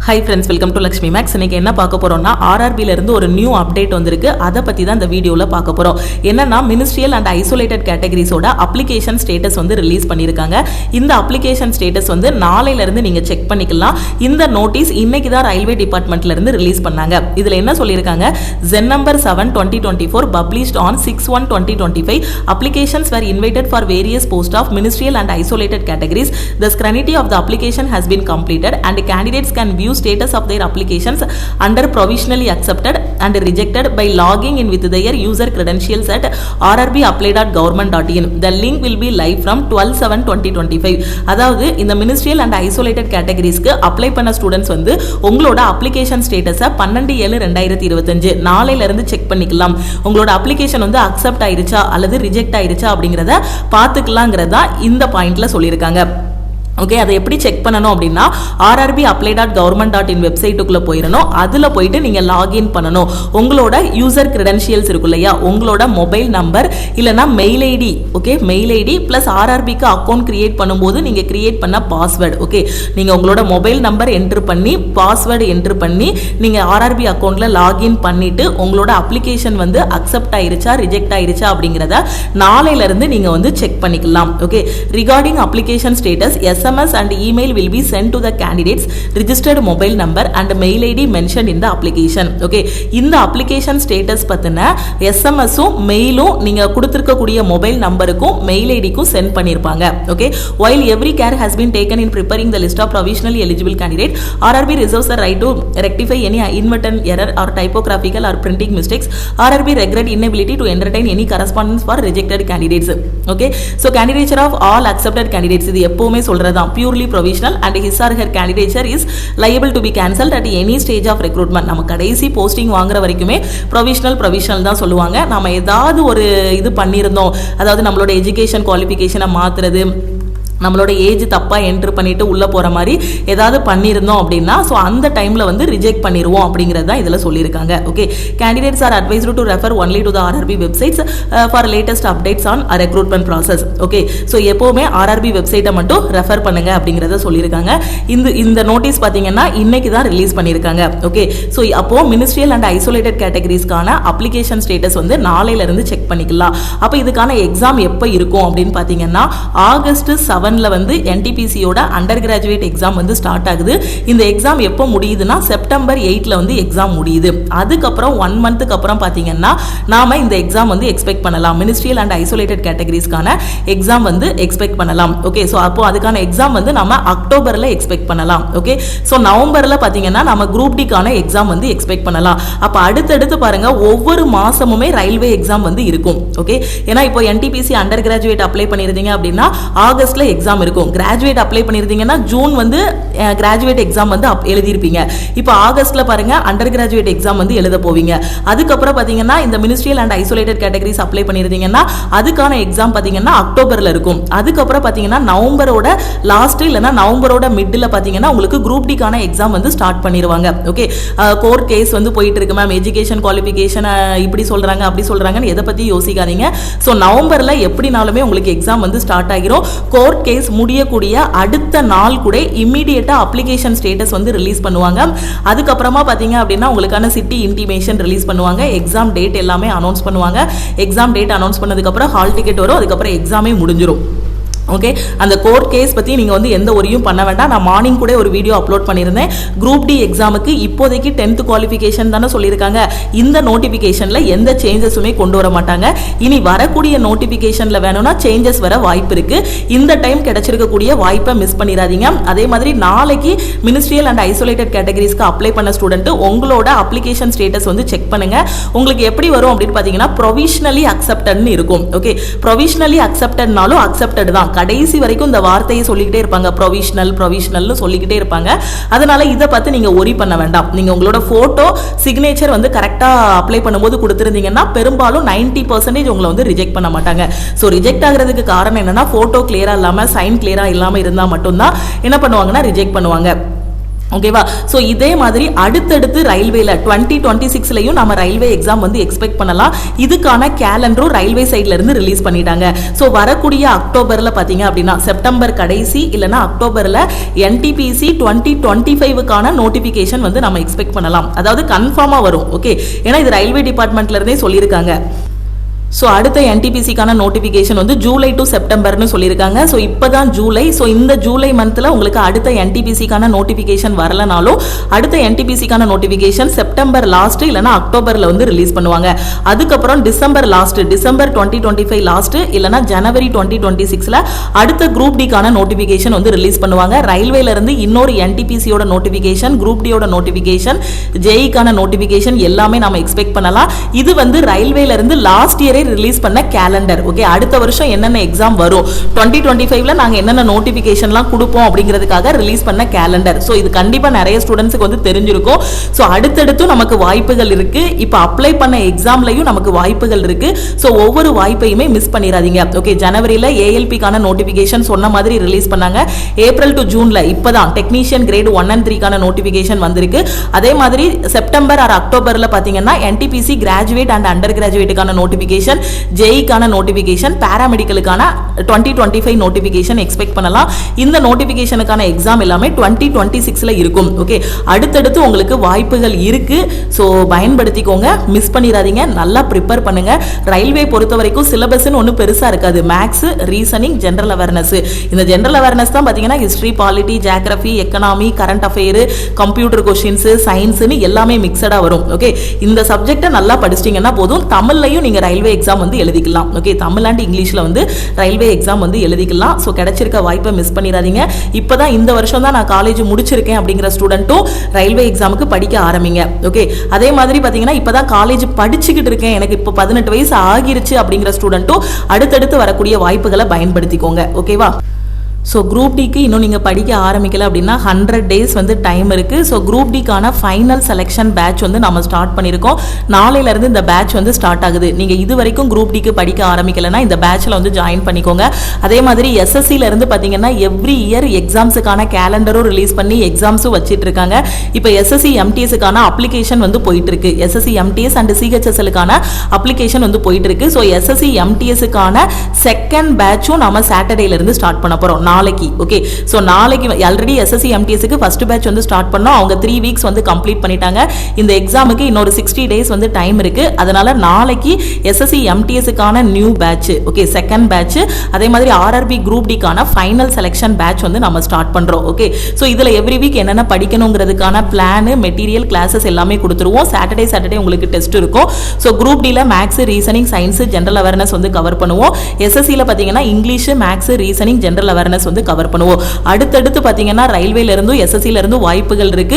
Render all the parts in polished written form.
Hi friends, welcome to Lakshmi Max. இன்னைக்கு என்ன பார்க்க போறோம்னா RRB ல இருந்து ஒரு நியூ அப்டேட் வந்திருக்கு. அத பத்தி தான் இந்த வீடியோல பார்க்க போறோம். என்னன்னா மினிஸ்ட்ரியல் அண்ட் ஐசோலேட்டட் கேட்டகரிஸோட அப்ளிகேஷன் ஸ்டேட்டஸ் வந்து ரிலீஸ் பண்ணிருக்காங்க. இந்த அப்ளிகேஷன் ஸ்டேட்டஸ் வந்து நாளையில இருந்து நீங்க செக் பண்ணிக்கலாம். இந்த நோட்டீஸ் இன்னைக்கு தான் ரயில்வே டிபார்ட்மெண்ட்ல இருந்து ரிலீஸ் பண்ணாங்க. இதுல என்ன சொல்லிருக்காங்க? Zen number 7/2024 published on 6/1/2025 applications were invited for various posts of ministerial and isolated categories. The scrutiny of the application has been completed and candidates can view status of their applications under provisionally accepted and rejected by logging in with their user credentials at rrbapply.government.in. The link will be live from 12/7/2025. அதாவது இந்த ministerial and isolated categoriesக்கு apply பண்ண students வந்து உங்களோட application ஸ்டேட்டஸை 12/7/2025 நாளையில இருந்து check பண்ணிக்கலாம். உங்களோட அப்ளிகேஷன் வந்து அக்செப்ட் ஆயிருச்சா அல்லது ரிஜெக்ட் ஆயிருச்சா அப்படிங்கறத பார்த்துக்கலாங்கிறதா இந்த பாயிண்ட்ல சொல்லியிருக்காங்க. ஓகே, அதை எப்படி செக் பண்ணணும் அப்படின்னா rrbapply.government.in வெப்சைட்டுக்குள்ள போயிடணும். அதுல போயிட்டு நீங்க லாகின் பண்ணணும். உங்களோட யூசர் கிரெடென்ஷியல்ஸ் இருக்கு இல்லையா, உங்களோட மொபைல் நம்பர் இல்லைன்னா mail ID, okay, mail ID plus RRBக்கு அக்கௌண்ட் கிரியேட் பண்ணும்போது நீங்க கிரியேட் பண்ண பாஸ்வேர்டு, ஓகே, நீங்க உங்களோட மொபைல் நம்பர் என்ட்ரு பண்ணி பாஸ்வேர்டு என்ட்ரு பண்ணி நீங்க RRB அக்கௌண்ட்ல லாகின் பண்ணிட்டு உங்களோட அப்ளிகேஷன் வந்து அக்செப்ட் ஆயிருச்சா ரிஜெக்ட் ஆயிருச்சா அப்படிங்கறத நாளையில இருந்து நீங்க வந்து செக் பண்ணிக்கலாம். Okay, regarding application status SMS and email will be sent to the candidates registered mobile number and mail ID mentioned in the application. Okay, இந்த application status பத்தின SMSும் மெயிலும் நீங்க கொடுத்திருக்க கூடிய மொபைல் நம்பருக்கும் மெயில் ஐடிக்கும் சென்ட் பண்ணிருப்பாங்க. Okay, while every care has been taken in preparing the list of provisionally eligible candidate, RRB reserves the right to rectify any inadvertent error or typographical or printing mistakes. RRB regret inability to entertain any correspondence for rejected candidates. Okay, so candidature of all accepted candidates இது எப்பவுமே சொல்றது purely provisional and his or her candidature is liable to be cancelled at any stage of recruitment. நம்ம கடைசி posting வாங்குற வரைக்குமே provisional தான் சொல்லுவாங்க. நம்ம ஏதாவது ஒரு இது பண்ணியிருந்தோம், அதாவது நம்மளோட எஜுகேஷன் குவாலிஃபிகேஷனை மாத்துறது, நம்மளோட ஏஜ் தப்பா என்ட்ரு பண்ணிட்டு உள்ள போற மாதிரி ஏதாவது பண்ணியிருந்தோம் அப்படின்னா ஸோ அந்த டைம்ல வந்து ரிஜெக்ட் பண்ணிடுவோம் அப்படிங்கிறது தான் இதில் சொல்லியிருக்காங்க. Okay, candidates R advised to refer only to the RRB websites for latest updates on recruitment process. Okay, so எப்போவுமே RRB வெப்சைட்டை மட்டும் ரெஃபர் பண்ணுங்க அப்படிங்கிறத சொல்லியிருக்காங்க. இந்த நோட்டீஸ் பார்த்தீங்கன்னா இன்னைக்கு தான் ரிலீஸ் பண்ணியிருக்காங்க. ஓகே, ஸோ அப்போ மினிஸ்ட்ரியல் அண்ட் ஐசோலேட்டட் கேட்டகரிஸ்க்கான அப்ளிகேஷன் ஸ்டேட்டஸ் வந்து நாளையில இருந்து செக் பண்ணிக்கலாம். அப்போ இதுக்கான எக்ஸாம் எப்போ இருக்கும் அப்படின்னு பார்த்தீங்கன்னா August 7 வந்து NTPCயோட அண்டர் கிராஜுவேட் எக்ஸாம் வந்து ஸ்டார்ட் ஆகுது. இந்த எக்ஸாம் எப்போ முடியுதுன்னா September 8 வந்து எக்ஸாம் முடியுது. அதுக்கப்புறம் 1 மந்த்துக்கு அப்புறம் பார்த்தீங்கன்னா நாம இந்த எக்ஸாம் வந்து எக்ஸ்பெக்ட் பண்ணலாம். மினிஸ்ட்ரியல் அண்ட் ஐசோலேட்டட் கேட்டகரிஸ்க்கான எக்ஸாம் வந்து எக்ஸ்பெக்ட் பண்ணலாம். ஓகே, ஸோ அப்போ அதுக்கான எக்ஸாம் வந்து நம்ம அக்டோபர்ல எக்ஸ்பெக்ட் பண்ணலாம். ஓகே, ஸோ நவம்பர்ல பார்த்தீங்கன்னா நம்ம குரூப் டிக்கான எக்ஸாம் வந்து எக்ஸ்பெக்ட் பண்ணலாம். அப்போ அடுத்தடுத்து பாருங்க ஒவ்வொரு மாசமுமே ரயில்வே எக்ஸாம் வந்து இருக்கும். ஓகே, ஏன்னா இப்போ NTPC அண்டர் கிராஜுவேட் அப்ளை பண்ணிருந்தீங்க அப்படின்னா ஆகஸ்ட்ல எக்ஸாம் இருக்கும். கிராஜுவேட் அப்ளை பண்ணிருந்தீங்கன்னா ஜூன் வந்து கிராஜுவேட் எக்ஸாம் வந்து எழுதிருப்பீங்க. இப்போ ஆகஸ்ட்ல பாருங்க அண்டர் கிராஜுவேட் எக்ஸாம் வந்து எழுத போவீங்க. அதுக்கப்புறம் பாத்தீங்கன்னா இந்த ministerial and isolated categories apply பண்ணிருந்தீங்கன்னா அதுக்கான எக்ஸாம் பாத்தீங்கன்னா அக்டோபர்ல இருக்கும். அதுக்கப்புறம் பாத்தீங்கன்னா நவம்பரோட லாஸ்ட் இல்லைன்னா நவம்பரோட மிட்ல பாத்தீங்கன்னா உங்களுக்கு குரூப் டிக்கான எக்ஸாம் வந்து ஸ்டார்ட் பண்ணிடுவாங்க. ஓகே, கோர்ட் கேஸ் வந்து போயிட்டு இருக்கு மேம், எஜுகேஷன் குவாலிஃபிகேஷன் இப்படி சொல்றாங்க அப்படி சொல்றாங்கன்னு எதை பத்தி யோசிக்காதீங்க. ஸோ நவம்பர்ல எப்படினாலுமே உங்களுக்கு எக்ஸாம் வந்து ஸ்டார்ட் ஆகிரும். கோர்ட் கேஸ் முடியக்கூடிய அடுத்த நாள் கூட இம்மீடியட்டா அப்ளிகேஷன் ஸ்டேட்டஸ் வந்து ரிலீஸ் பண்ணுவாங்க. அதுக்கப்புறமா பாத்தீங்க அப்படின்னா உங்களுக்கான சிட்டி இன்டிமேஷன் ரிலீஸ் பண்ணுவாங்க. எக்ஸாம் டேட் எல்லாமே அனௌன்ஸ் பண்ணுவாங்க. எக்ஸாம் டேட் அனௌன்ஸ் பண்ணதுக்கு அப்புறம் ஹால் டிக்கெட் வரும். அதுக்கப்புறம் எக்ஸாமே முடிஞ்சிடும். ஓகே, அந்த கோர்ட் கேஸ் பற்றி நீங்கள் வந்து எந்த ஒரியும் பண்ண வேண்டாம். நான் மார்னிங் கூட ஒரு வீடியோ அப்லோட் பண்ணியிருந்தேன். குரூப் டி எக்ஸாமுக்கு இப்போதைக்கு 10th குவாலிஃபிகேஷன் தானே சொல்லியிருக்காங்க. இந்த நோட்டிஃபிகேஷனில் எந்த சேஞ்சஸுமே கொண்டு வர மாட்டாங்க. இனி வரக்கூடிய நோட்டிஃபிகேஷனில் வேணும்னா சேஞ்சஸ் வர வாய்ப்பு இருக்குது. இந்த டைம் கிடைச்சிருக்கக்கூடிய வாய்ப்பை மிஸ் பண்ணிடாதீங்க. அதே மாதிரி நாளைக்கு மினிஸ்ட்ரியல் அண்ட் ஐசோலேட்டட் கேட்டகரிஸ்க்கு அப்ளை பண்ண ஸ்டூடெண்ட் உங்களோட அப்ளிகேஷன் ஸ்டேட்டஸ் வந்து செக் பண்ணுங்க. உங்களுக்கு எப்படி வரும் அப்படின்னு பார்த்தீங்கன்னா ப்ரொவிஷனலி அக்செப்டட்னு இருக்கும். ஓகே, ப்ரொவிஷனலி அக்செப்டட்னாலும் அக்செப்டட் தான். கடைசி வரைக்கும் இந்த வார்த்தையை சொல்லிக்கிட்டே இருப்பாங்க, ப்ரொவிஷனல்னு சொல்லிக்கிட்டே இருப்பாங்க. அதனால இதை பார்த்து நீங்க ஒரி பண்ண வேண்டாம். நீங்க உங்களோட போட்டோ சிக்னேச்சர் வந்து கரெக்டா அப்ளை பண்ணும்போது கொடுத்துருந்தீங்கன்னா பெரும்பாலும் 90% உங்களை வந்து ரிஜெக்ட் பண்ண மாட்டாங்க. ஸோ ரிஜெக்ட் ஆகிறதுக்கு காரணம் என்னன்னா போட்டோ கிளியரா இல்லாம சைன் கிளியரா இல்லாம இருந்தா மட்டும்தான் என்ன பண்ணுவாங்கன்னா ரிஜெக்ட் பண்ணுவாங்க. ஓகேவா. ஸோ இதே மாதிரி அடுத்தடுத்து ரயில்வேல 2026லையும் நம்ம ரயில்வே எக்ஸாம் வந்து எக்ஸ்பெக்ட் பண்ணலாம். இதுக்கான கேலண்டரும் ரயில்வே சைட்ல இருந்து ரிலீஸ் பண்ணிட்டாங்க. ஸோ வரக்கூடிய அக்டோபர்ல பாத்தீங்க அப்படின்னா செப்டம்பர் கடைசி இல்லைன்னா அக்டோபர்ல NTPC 2025க்கான நோட்டிபிகேஷன் வந்து நம்ம எக்ஸ்பெக்ட் பண்ணலாம். அதாவது கன்ஃபார்மா வரும். ஓகே, ஏன்னா இது ரயில்வே டிபார்ட்மெண்ட்ல இருந்தே சொல்லியிருக்காங்க. ஸோ அடுத்த NTPCக்கான நோட்டிஃபிகேஷன் வந்து ஜூலை டு செப்டம்பர்னு சொல்லியிருக்காங்க. ஸோ இப்போ தான் ஜூலை. ஸோ இந்த ஜூலை மந்தில் உங்களுக்கு அடுத்த NTPCக்கான நோட்டிஃபிகேஷன் வரலனாலும் அடுத்த NTPCக்கான நோட்டிஃபிகேஷன் செப்டம்பர் லாஸ்ட் இல்லைனா அக்டோபரில் வந்து ரிலீஸ் பண்ணுவாங்க. அதுக்கப்புறம் டிசம்பர் 2025 லாஸ்ட் இல்லைனா ஜனவரி 2026ல் அடுத்த குரூப் டிக்கான நோட்டிஃபிகேஷன் வந்து ரிலீஸ் பண்ணுவாங்க. ரயில்வேல இருந்து இன்னொரு NTPCயோட நோட்டிஃபிகேஷன், குரூப் டியோட நோட்டிஃபிகேஷன், ஜேஇக்கான நோட்டிஃபிகேஷன் எல்லாமே நம்ம எக்ஸ்பெக்ட் பண்ணலாம். இது வந்து ரயில்வேல இருந்து லாஸ்ட் இயரே ரிலீஸ் பண்ண கேலண்டர். ஓகே, அடுத்த வருஷம் என்னென்ன எக்ஸாம் வரும் 2025ல நாங்க என்னென்ன நோட்டிஃபிகேஷன்லாம் கொடுப்போம் அப்படிங்கிறதுக்காக ரிலீஸ் பண்ண கேலண்டர். ஸோ இது கண்டிப்பா நிறைய ஸ்டூடெண்ட்ஸ்க்கு வந்து தெரிஞ்சிருக்கும். ஸோ அடுத்தடுத்து நமக்கு வாய்ப்புகள் இருக்கு. இப்போ அப்ளை பண்ண எக்ஸாம்லையும் நமக்கு வாய்ப்புகள் இருக்கு. ஸோ ஒவ்வொரு வாய்ப்பையுமே மிஸ் பண்ணிடாதீங்க. ஓகே, ஜனவரியில ALPக்கான நோட்டிஃபிகேஷன் சொன்ன மாதிரி ரிலீஸ் பண்ணாங்க. ஏப்ரல் டு ஜூன்ல இப்பதான் டெக்னீஷியன் கிரேட் 1 and 3க்கான நோட்டிஃபிகேஷன் வந்திருக்கு. அதே மாதிரி செப்டம்பர் ஆர் அக்டோபர்ல பாத்தீங்கன்னா NTPC கிராஜுவேட் அண்ட் அண்டர் கிராஜுவேட்டுக்கான நோட்டிஃபிகேஷன், ஜேஇக்கான நோட்டிஃபிகேஷன், பாராமெடிக்கலுக்கான 2025 நோட்டிஃபிகேஷன் எக்ஸ்பெக்ட் பண்ணலாம். இந்த நோட்டிஃபிகேஷனுக்கான எக்ஸாம் எல்லாமே 2026ல இருக்கும். ஓகே, அடுத்தடுத்து உங்களுக்கு வாய்ப்புகள் இருக்கு. ஸோ பயன்படுத்திக்கோங்க, மிஸ் பண்ணிடாதீங்க, நல்லா ப்ரிப்பேர் பண்ணுங்க. ரயில்வே பொறுத்த வரைக்கும் சிலபஸ்ன்னு ஒன்றும் பெருசா இருக்காது. Maths, reasoning, general awareness. இந்த ஜென்ரல் அவேர்னஸ் தான் பார்த்தீங்கன்னா history, polity, geography, economy, current affair, computer questions, சயின்ஸ்னு எல்லாமே மிக்சடா வரும். ஓகே, இந்த சப்ஜெக்டை நல்லா படிச்சிட்டிங்கன்னா போதும். தமிழ்லையும் நீங்க ரயில்வே எக்ஸாம் வந்து எழுதிக்கலாம். ஓகே, தமிழ் அண்ட் இங்கிலீஷ்ல வந்து ரயில்வே எக்ஸாம் வந்து எழுதிக்கலாம். ஸோ கிடைச்சிருக்க வாய்ப்பை மிஸ் பண்ணிடாதீங்க. இப்போதான் இந்த வருஷம் தான் நான் காலேஜ் முடிச்சிருக்கேன் அப்படிங்கிற ஸ்டூடெண்ட்டும் ரயில்வே எக்ஸாமுக்கு படிக்க ஆரம்பிங்க. ஓகே, அதே மாதிரி பார்த்தீங்கன்னா இப்போதான் காலேஜ் படிச்சுக்கிட்டு இருக்கேன், எனக்கு இப்போ 18 வயசு ஆகிருச்சு அப்படிங்கிற ஸ்டூடெண்ட்டும் அடுத்தடுத்து வரக்கூடிய வாய்ப்புகளை பயன்படுத்திக்கோங்க. ஓகேவா. ஸோ குரூப் டிக்கு இன்னும் நீங்கள் படிக்க ஆரம்பிக்கல அப்படின்னா 100 டேஸ் வந்து டைம் இருக்குது. ஸோ குரூப் டிக்கான ஃபைனல் செலெக்ஷன் பேட்ச் வந்து நம்ம ஸ்டார்ட் பண்ணியிருக்கோம். நாளையிலேருந்து இந்த பேட்ச் வந்து ஸ்டார்ட் ஆகுது. நீங்கள் இது வரைக்கும் குரூப் டிக்கு படிக்க ஆரம்பிக்கலைன்னா இந்த பேட்சில் வந்து ஜாயின் பண்ணிக்கோங்க. அதே மாதிரி SSCலேருந்து பார்த்தீங்கன்னா எவ்ரி இயர் எக்ஸாம்ஸுக்கான கேலண்டரும் ரிலீஸ் பண்ணி எக்ஸாம்ஸும் வச்சிட்டு இருக்காங்க. இப்போ SSC MTSக்கான அப்ளிகேஷன் வந்து போயிட்டு இருக்கு. SSC MTS அண்ட் CHSLக்கான அப்ளிகேஷன் வந்து போயிட்டு இருக்கு. ஸோ SSC MTSக்கான செகண்ட் பேட்சும் நம்ம சாட்டர்டேலேருந்து ஸ்டார்ட் பண்ண போகிறோம் நாளைக்கு. ஓகே, ஸோ நாளைக்கு ஆல்ரெடி SSC MTSக்கு ஃபர்ஸ்ட் பேட்ச் வந்து ஸ்டார்ட் பண்ணோம். அவங்க 3 வீக்ஸ் வந்து கம்ப்ளீட் பண்ணிட்டாங்க. இந்த எக்ஸாமுக்கு இன்னொரு 60 டேஸ் வந்து டைம் இருக்கு. அதனால நாளைக்கு SSC MTSக்கான new batch, okay, second batch, அதே மாதிரி RRB குரூப் டிக்கான ஃபைனல் செலெக்ஷன் பேட்ச் வந்து நம்ம ஸ்டார்ட் பண்றோம். ஓகே, ஸோ இதுல எவ்ரி வீக் என்னென்ன படிக்கணுங்கிறதுக்கான பிளான், மெட்டீரியல், கிளாஸஸ் எல்லாமே கொடுத்துருவோம். சாட்டர்டே உங்களுக்கு டெஸ்ட் இருக்கும். ஸோ குரூப் டில maths, reasoning, science, general awareness வந்து கவர் பண்ணுவோம். SSCல பார்த்தீங்கன்னா English, maths, reasoning, general awareness வந்து கவர் பண்ணுவோம். அடுத்தடுத்து பாத்தீங்கன்னா ரயில்வேல இருந்தும் SSCல இருந்தும் வாய்ப்புகள் இருக்கு.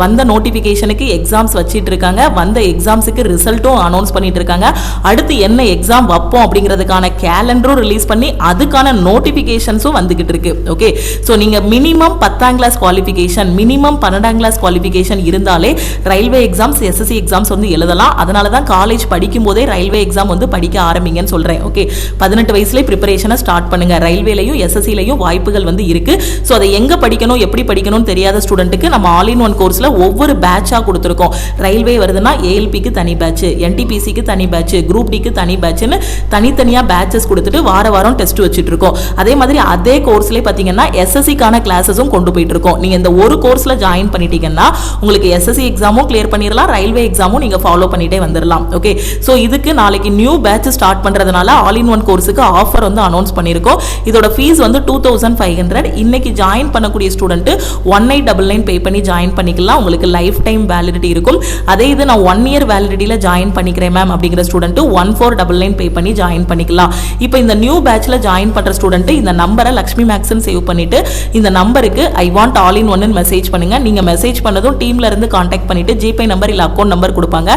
வந்த நோட்டிபிகேஷனுக்கு எக்ஸாம்ஸ் வச்சிட்டு இருக்காங்க. வந்த எக்ஸாம்ஸுக்கு ரிசல்ட்டும் அனௌன்ஸ் பண்ணிட்டு இருக்காங்க. அடுத்து என்ன எக்ஸாம் வைப்போம் அப்படிங்கிறதுக்கான கேலண்டரும் ரிலீஸ் பண்ணி அதுக்கான நோட்டிபிகேஷன்ஸும் வந்துகிட்டு இருக்கு. ஓகே, ஸோ நீங்க மினிமம் 10ஆம் கிளாஸ் குவாலிஃபிகேஷன், மினிமம் 12ஆம் கிளாஸ் குவாலிஃபிகேஷன் இருந்தாலே ரயில்வே எக்ஸாம்ஸ், SSC எக்ஸாம்ஸ் வந்து எழுதலாம். அதனால தான் காலேஜ் படிக்கும் போதே ரயில்வே எக்ஸாம் வந்து படிக்க ஆரம்பிங்கன்னு சொல்றேன். ஓகே, 18 வயசுல ப்ரிப்பரேஷனை ஸ்டார்ட் பண்ணுங்க. ரயில்வேலையும் SSCலையும் வாய்ப்புகள் வந்து இருக்கு. ஸோ அதை எங்க படிக்கணும், எப்படி படிக்கணும்னு தெரியாத ஸ்டூடெண்ட்டுக்கு நம்ம ஆல் இன் ஒன் கோர்ஸ்ல ஒவ்வொரு பேட்சா கொடுத்துருக்கோம். ரயில்வே வருதுன்னா ALPக்கு தனி பேட்ச், NTPCக்கு தனி பேட்ச், குரூப் டிக்கு தனி பேட்ச்னு தனித்தனியா பேட்சஸ் கொடுத்துட்டு வாரம் டெஸ்ட் வச்சுட்டு இருக்கோம். அதே மாதிரி அதே கோர்ஸ்ல பாத்தீங்கன்னா SSCக்கான கிளாஸஸும் கொண்டு போயிட்டு இருக்கோம். நீங்க இந்த ஒரு கோர்ஸ்ல ஜாயின் பண்ணிட்டீங்கன்னா உங்களுக்கு SSC எக்ஸாமும் கிளியர் பண்ணிடலாம், ரயில்வே எக்ஸாமும் நீங்க ஃபாலோ பண்ணிட்டே வந்துடலாம். ஓகே, ஸோ இதுக்கு நாளைக்கு நியூ பேட்ச் ஸ்டார்ட் பண்றதுனால ஆல் இன் ஒன் கோர்ஸுக்கு ஆஃபர் வந்து அனௌன்ஸ் பண்ணியிருக்கோம். இதோட ஃபீஸ் வந்து 2500. இன்னைக்கு ஜாயின் பண்ணக்கூடிய ஸ்டூடெண்ட் 1899 பே பண்ணி ஜாயின் பண்ணிக்கலாம். உங்களுக்கு லைஃப் டைம் வேலிடிட்டி இருக்கும். அதே இது நான் 1 இயர் வேலிடிட்டியில ஜாயின் பண்ணிக்கிறேன் மேம் அப்படிங்கிற ஸ்டூடெண்ட் 1499 பே பண்ணி ஜாயின் பண்ணிக்கலாம். இப்போ இந்த நியூ பேட்ச்ல ஜாயின் பண்ற ஸ்டூடெண்ட் இந்த நம்பரை லக்ஷ்மி மேக்ஸ்னு சேவ் பண்ணிட்டு இந்த நம்பருக்கு ஐ வாண்ட் ஆல் இன் ஒன்னு மெசேஜ் பண்ணுங்க. நீங்க மெசேஜ் பண்ணதும் டீம்ல இருந்து கான்டாக்ட் பண்ணிட்டு ஜிபே நம்பர் இல்ல அக்கௌண்ட் நம்பர் கொடுப்பாங்க.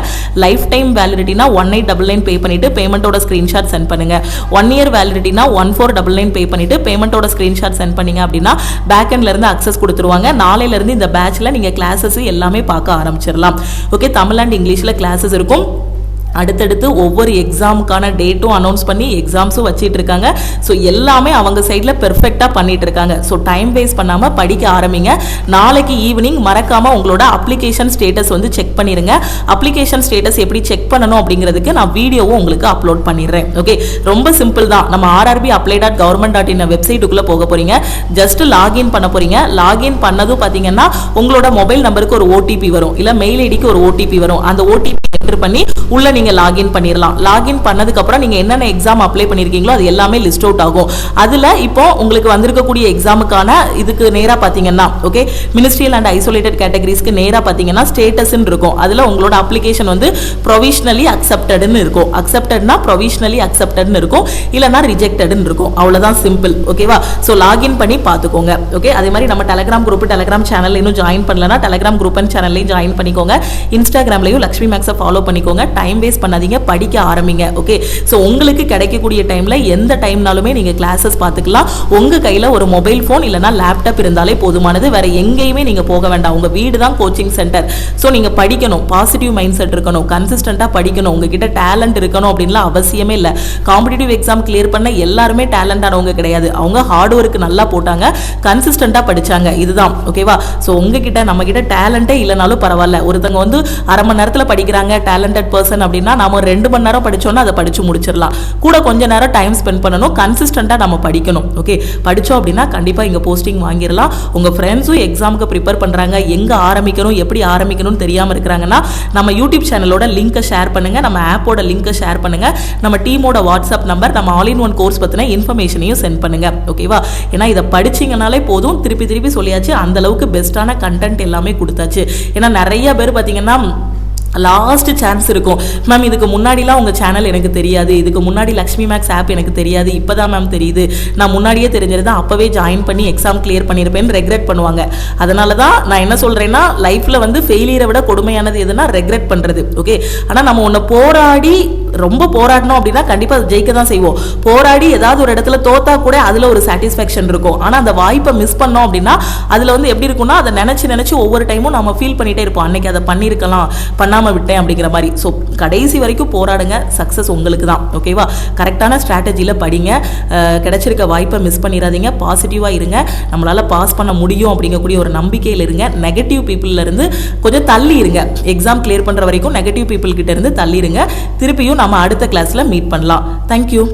லைஃப் டைம் வேலிடிட்டினா 1899 பே பண்ணிட்டு பேமெண்டோட ஸ்கிரீன்ஷாட் சென்ட் பண்ணுங்க. 1 இயர் வேலிடிட்டினா 1499 பே பண்ணிட்டு பேமெண்டோட ஸ்கிரீன்ஷாட் சென்ட் பண்ணீங்க அப்படின்னா பேக் எண்ட்ல இருந்து அக்சஸ் கொடுத்துருவாங்க. நாளையில இருந்து இந்த பேட்ச்ல நீங்க கிளாஸஸ் எல்லாமே பார்க்க ஆரம்பிச்சிடலாம். ஓகே, தமிழ் அண்ட் இங்கிலீஷ்ல கிளாஸஸ் இருக்கும். அடுத்தடுத்து ஒவ்வொரு எக்ஸாமுக்கான டேட்டும் அனௌன்ஸ் பண்ணி எக்ஸாம்ஸும் வச்சிட்டு இருக்காங்க. ஸோ எல்லாமே அவங்க சைடில் பெர்ஃபெக்டாக பண்ணிட்டு இருக்காங்க. ஸோ டைம் வேஸ்ட் பண்ணாமல் படிக்க ஆரம்பிங்க. நாளைக்கு ஈவினிங் மறக்காம உங்களோட அப்ளிகேஷன் ஸ்டேட்டஸ் வந்து செக் பண்ணிருங்க. அப்ளிகேஷன் ஸ்டேட்டஸ் எப்படி செக் பண்ணணும் அப்படிங்கிறதுக்கு நான் வீடியோவும் உங்களுக்கு அப்லோட் பண்ணிடுறேன். ஓகே, ரொம்ப சிம்பிள் தான். நம்ம rrbapply.government.in வெப்சைட்டுக்குள்ள போக போறீங்க. ஜஸ்ட் லாகின் பண்ண போறீங்க. லாகின் பண்ணதும் பார்த்தீங்கன்னா உங்களோட மொபைல் நம்பருக்கு ஒரு ஓடிபி வரும், இல்லை மெயில் ஐடிக்கு ஒரு ஓடிபி வரும். அந்த ஓடிபி என்டர் பண்ணி உள்ள நீங்க லாகின் பண்ணிடலாம். லாகின் பண்ணதுக்கு அப்புறம் நீங்க என்னென்ன எக்ஸாம் அப்ளை பண்ணிருக்கீங்களோ அது எல்லாமே லிஸ்ட் அவுட் ஆகும். அதுல இப்போ உங்களுக்கு வந்திருக்கக்கூடிய எக்ஸாமுக்கான இதுக்கு நேரா பாத்தீங்கன்னா ஓகே மினிஸ்ட்ரியல் அண்ட் ஐசோலேட்டட் கேட்டகரிஸ்க்கு நேரா பாத்தீங்கன்னா ஸ்டேட்டஸ்ன்னு இருக்கும். அதுல உங்களோட அப்ளிகேஷன் வந்து ப்ரொவிஷனலி அக்செப்டட்னு இருக்கும். அக்செப்டட்னா ப்ரொவிஷனலி அக்செப்டட்னு இருக்கும், இல்லனா ரிஜெக்டட்னு இருக்கும். அவ்வளவுதான், சிம்பிள். ஓகேவா? சோ லாகின் பண்ணி பாத்துக்கோங்க. ஓகே, அதே மாதிரி நம்ம டெலிகிராம் குரூப், டெலிகிராம் சேனல்ல இன்னும் ஜாயின் பண்ணலனா டெலிகிராம் குரூப் அண்ட் சேனல்லையும் ஜாயின் பண்ணிக்கோங்க. இன்ஸ்டாகிராம்லயும் லக்ஷ்மி மேக்ஸை ஃபாலோ பண்ணிக்கோங்க. டைம் வேஸ்ட் பண்ணாதீங்க, படிக்க ஆரம்பிங்க. ஓகே, சோ உங்களுக்கு கிடைக்கக்கூடிய டைம்ல எந்த டைம்னாலுமே நீங்க கிளாसेस பார்த்துக்கலாம். உங்க கையில ஒரு மொபைல் போன் இல்லனா லேப்டாப் இருந்தாலே போதுமானது. வேற எங்கேயுமே நீங்க போக வேண்டாம். உங்க வீடு தான் கோச்சிங் சென்டர். சோ நீங்க படிக்கணும், பாசிட்டிவ் மைண்ட் செட் இருக்கணும், கன்சிஸ்டன்ட்டா படிக்கணும். உங்ககிட்ட டேலண்ட் இருக்கணும் அப்படின்லாம் அவசியமே இல்லை. காம்படிட்டிவ் எக்ஸாம் கிளியர் பண்ண எல்லாருமே டேலண்டானவங்க கிடையாது. அவங்க ஹார்ட் ஒர்க் நல்லா போட்டாங்க, கன்சிஸ்டன்ட்டா படிச்சாங்க. இதுதான். ஓகேவா? சோ உங்ககிட்ட நம்ம கிட்ட டேலண்டே இல்லைனாலும் பரவாயில்ல. ஒருத்தங்க வந்து அரை மணி நேரத்துல படிக்கிறாங்க, டேலண்டட் பர்சன் அப்படின்னா நாம 2 மணி நேரம் படிச்சோம்னா அதை படிச்சு முடிச்சிடலாம். கூட கொஞ்ச நேரம் டைம் ஸ்பெண்ட் பண்ணணும், கன்சிஸ்டன்ட்டா நம்ம படிக்கணும். ஓகே, படிச்சோம் அப்படின்னா கண்டிப்பா இங்க போஸ்டிங் வாங்கிடலாம். உங்க ஃப்ரெண்ட்ஸும் எக்ஸாமுக்கு ப்ரிப்பேர் பண்றாங்க, எங்க ஆரம்பிக்கணும் எப்படி ஆரம்பிக்கணும்னு தெரியாம இருக்கிறாங்கன்னா நம்ம யூடியூப் சேனலோட லிங்கை ஷேர் பண்ணுங்க, நம்ம ஆப்போட லிங்கை ஷேர் பண்ணுங்க, நம்ம டீமோட வாட்ஸ்அப் நம்பர், நம்ம ஆல் இன் ஒன் கோர்ஸ் பத்தின இன்ஃபர்மேஷனையும் சென்ட் பண்ணுங்க. ஓகேவா? ஏன்னா இதை படிச்சீங்கனாலே போதும். திருப்பி திருப்பி சொல்லியாச்சு, அந்த அளவுக்கு பெஸ்டான கண்டென்ட் எல்லாமே கொடுத்தாச்சு. ஏன்னா நிறைய பேர் பார்த்தீங்கன்னா லாஸ்ட் சான்ஸ் இருக்கும். மேம் இதுக்கு முன்னாடிலாம் உங்கள் சேனல் எனக்கு தெரியாது, இதுக்கு முன்னாடி லக்ஷ்மி மேக்ஸ் ஆப் எனக்கு தெரியாது, இப்போ தான் மேம் தெரியுது, நான் முன்னாடியே தெரிஞ்சிருந்தா அப்போவே ஜாயின் பண்ணி எக்ஸாம் கிளியர் பண்ணியிருப்பேன்னு ரெக்ரெட் பண்ணுவாங்க. அதனால தான் நான் என்ன சொல்கிறேன்னா, லைஃப்பில் வந்து ஃபெயிலியரை விட கொடுமையானது எதுனா ரெக்ரெட் பண்ணுறது. ஓகே, ஆனால் நம்ம ஒன்று போராடி ரொம்ப போராடணும் அப்படின்னா கண்டிப்பாக அதை ஜெயிக்க தான் செய்வோம். போராடி ஏதாவது ஒரு இடத்துல தோத்தா கூட அதில் ஒரு சாட்டிஸ்ஃபேக்ஷன் இருக்கும். ஆனால் அந்த வாய்ப்பை மிஸ் பண்ணோம் அப்படின்னா அதில் வந்து எப்படி இருக்கும்னா, அதை நினச்சி ஒவ்வொரு டைமும் நம்ம ஃபீல் பண்ணிகிட்டே இருப்போம், அன்னைக்கு அதை பண்ணியிருக்கலாம், பண்ணாமல் விட்டேன் அப்படிங்கிற மாதிரி. ஸோ கடைசி வரைக்கும் போராடுங்க, சக்ஸஸ் உங்களுக்கு தான். ஓகேவா? கரெக்டான ஸ்ட்ராட்டஜியில் படிங்க, கிடைச்சிருக்க வாய்ப்பை மிஸ் பண்ணிடாதீங்க, பாசிட்டிவாக இருங்க, நம்மளால் பாஸ் பண்ண முடியும் அப்படிங்கக்கூடிய ஒரு நம்பிக்கையில் இருங்க. நெகட்டிவ் பீப்புளிலேருந்து கொஞ்சம் தள்ளி இருங்க. எக்ஸாம் கிளியர் பண்ணுற வரைக்கும் நெகட்டிவ் பீப்புள் கிட்ட இருந்து தள்ளி இருங்க. திருப்பியும் நம்ம அடுத்த கிளாஸில் மீட் பண்ணலாம். தேங்க்யூ.